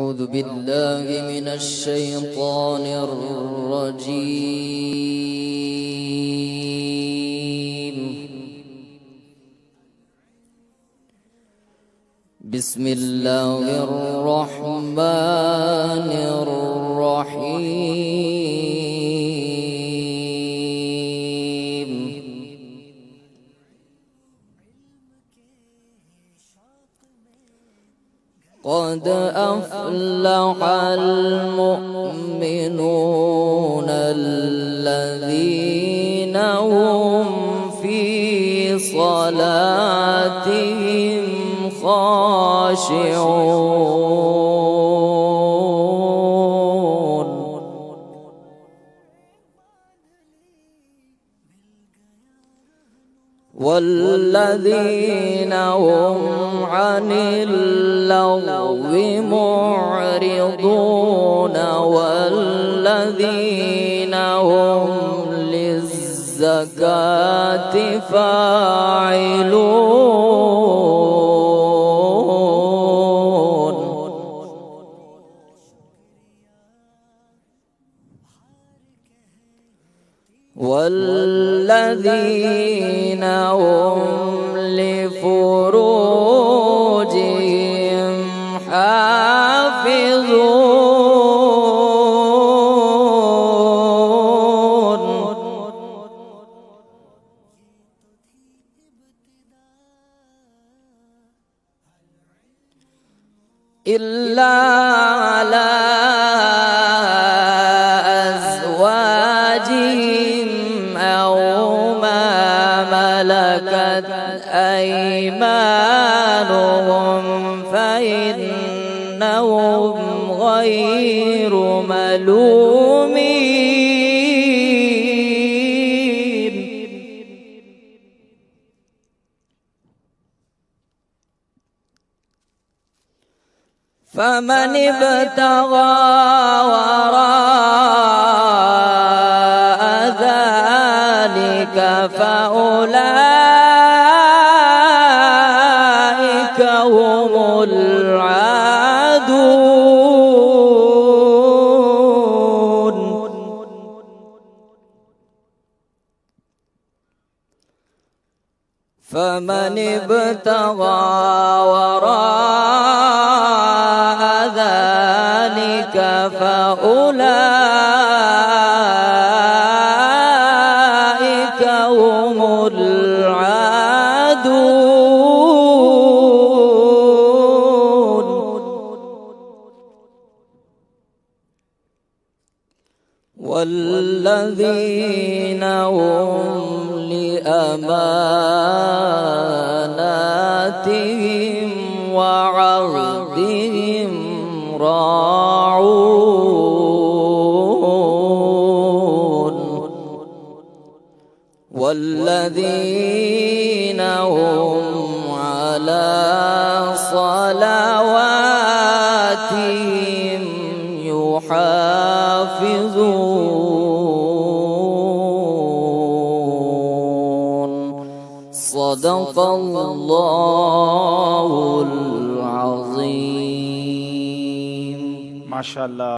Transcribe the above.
أعوذ بالله من الشيطان الرجيم. بسم الله الرحمن الرحيم. قد أفلح المؤمنون الذين هم في صلاتهم خاشعون والذين هم عن اللغو معرضون والذين هم للزكاة فاعلون والذين هم لفروجهم حافظون إلا على أزواجهم أو ما ملكت أيمانهم فإنهم غير ملومين. فمن ابتغى وراء ذلك فأولئك هم العادون. فمن ابتغى وراء ذلك فأولئك هم العادون. والذين هم لأماناتهم وعهدهم راعون والذين هم على صلواتهم يحافظون. صدق الله العظيم. ما شاء الله.